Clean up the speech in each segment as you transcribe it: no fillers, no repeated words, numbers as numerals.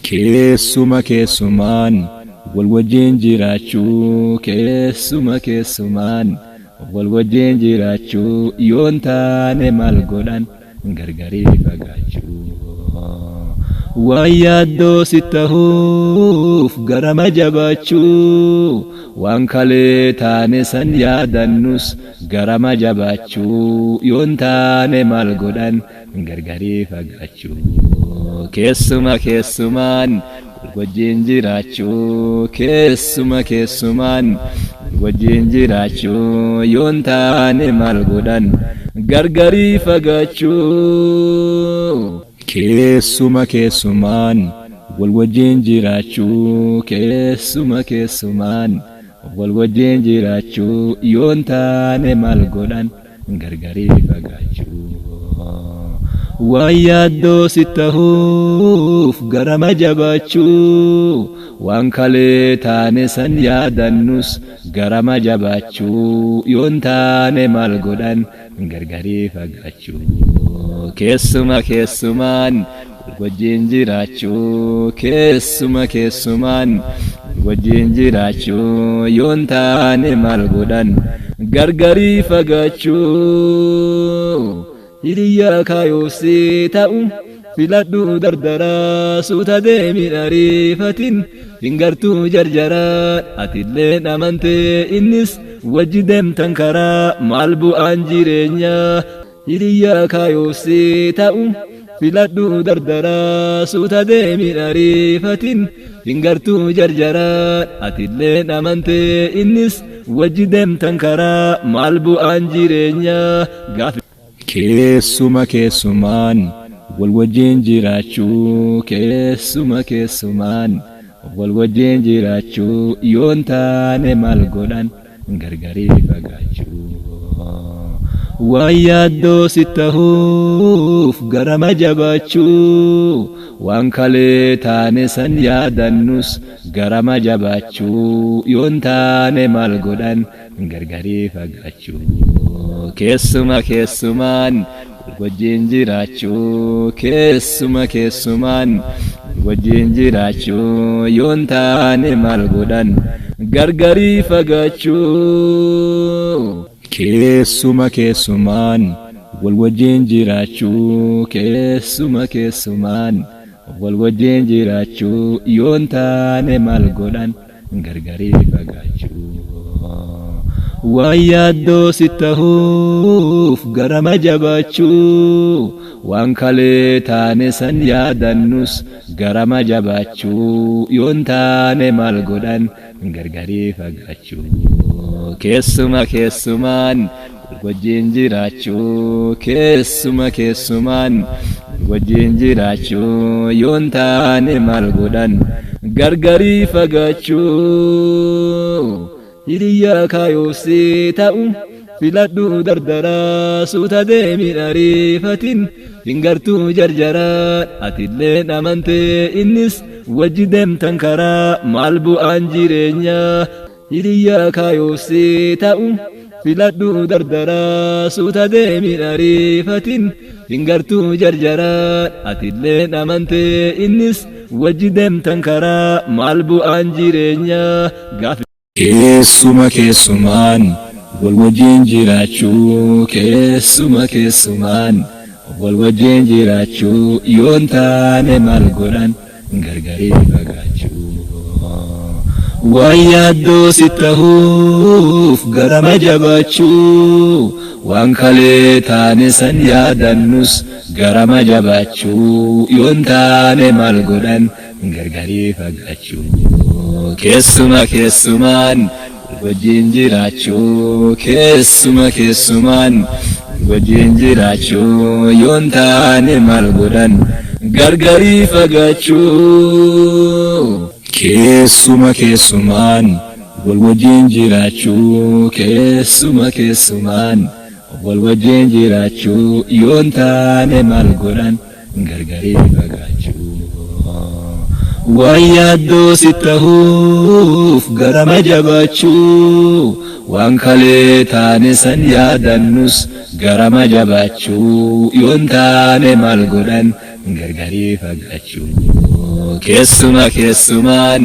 Keessuma keessumaan wal wajjin jiraachuu keessumaan wal wajjin jiraachuu yoon taane maal godhan gargarii fagaachuu waan yaaddoo si tahuuf garama jabaachuu waan kalee taane san yaadannus garama jabaachuu yoon taane maal godhan gargarii fagaachuu keessuma keessumaan wajjin jiraachuu keessumaan wajjin jiraachuu yoon taane maal godhan gargarii fagaachuu keessuma keessumaan wal wajjin jiraachuu keessumaan wal wajjin jiraachuu yoon taane maal godhan gargarii fagaachuu waan yaaddoo si tahuuf garama jabaachuu waan kalee taane san yaadannus garama jabaachuu yoon taane maal godhan gargarii fagaachuu keessuma keessumaan wajjin jiraachuu keessumaan wajjin jiraachuu yoon taane maal godhan gargarii fagaachuu hiriyaa kaayofsi ta'u filadhu dardaraa suuta deemi ariifatin hingartuu jarjaraa atilleen amantee innis wajji deemtan karaa maal bu'aan jireenyaa hiriyaa kaayofsi ta'u filadhu dardaraa suuta deemi ariifatin hingartuu jarjaraa atilleen amantee innis wajji deemtan karaa maal bu'aan jireenyaa keessuma keessumaan wal wajjin jiraachuu keessumaan wal wajjin jiraachuu yoon taane maal godhan gargarii fagaachuu waan yaaddoo si tahuuf garama jabaachuu waan kalee taane san yaadannus garama jabaachuu yoon taane maal godhan gargarii fagaachuu keessuma keessumaan wajjin jiraachuu keessumaan wajjin jiraachuu yoon taane maal godhan gargarii fagaachuu keessuma keessumaan wal wajjin jiraachuu keessumaan wal wajjin jiraachuu yoon taane maal godhan gargarii fagaachuu waan yaaddoo si tahuuf garama jabaachuu waan kalee taane san yaadannus garama jabaachuu yoon taane maal godhan gargarii fagaachuu keessuma keessumaan wajjin jiraachuu keessumaan wajjin jiraachuu yoon taane maal godhan gargarii fagaachuu hiriyaa kaayofsi ta'u filadhu dardaraa suuta deemi ariifatin hingartuu jarjaraa atilleen amantee innis wajji deemtan karaa maal bu'aan jireenyaa hiriyaa kaayofsi ta'u filadhu dardaraa suuta deemi ariifatin hingartuu jarjaraa atilleen amantee innis wajji deemtan karaa maal bu'aan jireenyaa keessuma keessumaan wal wajjin jiraachuu keessumaan wal wajjin jiraachuu yoon taane maal godhan gargarii fagaachuu waan yaaddoo si tahuuf garama jabaachuu waan kalee taane san yaadannus garama jabaachuu yoon taane maal godhan gargarii fagaachuu keessuma keessumaan wajjin jiraachuu keessumaan wajjin jiraachuu yoon taane maal godhan gargarii fagaachuu keessuma keessumaan wal wajjin jiraachuu keessumaan wal wajjin jiraachuu yoon taane maal godhan gargarii fagaachuu waan yaaddoo si tahuuf garama jabaachuu waan kalee taane san yaadannus garama jabaachuu yoon taane maal godhan gargarii fagaachuu keessumaan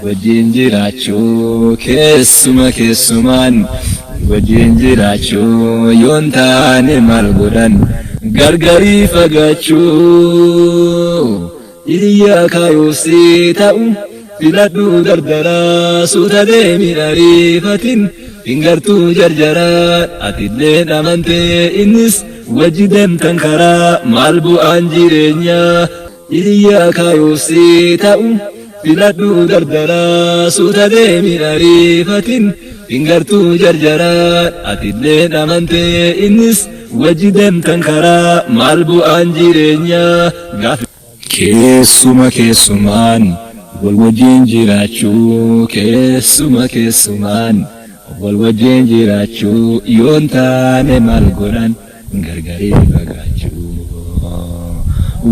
wajjin jiraachuu keessumaan wajjin jiraachuu yoon taane maal godhan gargarii fagaachuu hiriyaa kaayuusii ta'u filadhu dardaraa suuta deemii ariifatin hingartuu jarjaraan atillee amantee innis wajji deemtan karaa maal bu'aan jireenyaa hiriyaa kaayuusii ta'u filadhu dardaraa suuta deemii ariifatin hingartuu jarjaraan atillee amantee innis wajji deemtan karaa maal bu'aan jireenyaa keessumaan wal wajjin jiraachuu keessumaan wal wajjin jiraachuu yoon taane maal godhan gargarii fagaachuu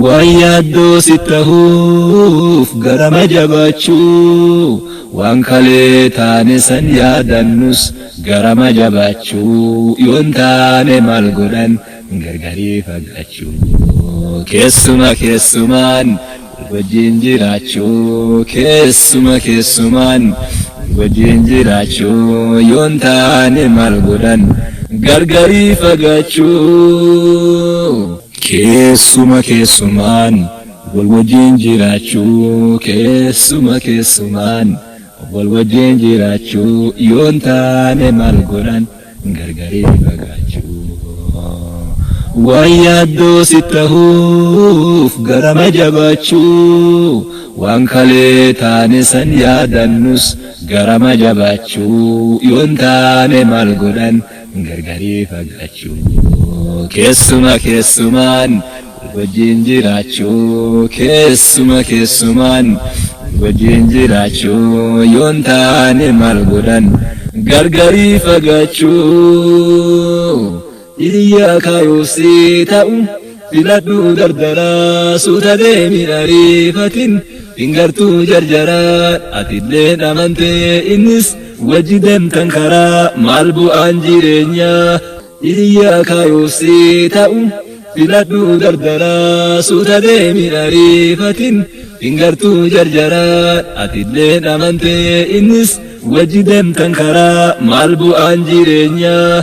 waan yaaddoo si ta'uuf garama jabaachuu waan kalee taane san yaadannus garama jabaachuu yoon taane maal godhan gargarii fagaachuu keessumaan wajjin jiraachuu keessumaan wajjin jiraachuu yoon taane maal godhan gargarii fagaachuu keessumaan wal wajjin jiraachuu keessumaan wal wajjin jiraachuu yoon taane maal godhan gargarii fagaachuu waan yaaddoo si ta'uuf garama jabaachuu waan kalee taane san yaadannus garama jabaachuu yoon taane maal godhan gargarii fagaachuu keessumaan wajjin jiraachuu keessumaan wajjin jiraachuu yoon taane maal godhan gargarii fagaachuu hiriyaa kaayuusii ta'u filadhu dardaraa suuta deemii ariifatin hingartuu jarjaraan atillee amantee innis wajji deemtan karaa maal bu'aan jireenyaa hiriyaa kaayuusii ta'u filadhu dardaraa suuta deemii ariifatin hingartuu jarjaraan atillee amantee innis wajji deemtan karaa maal bu'aan jireenyaa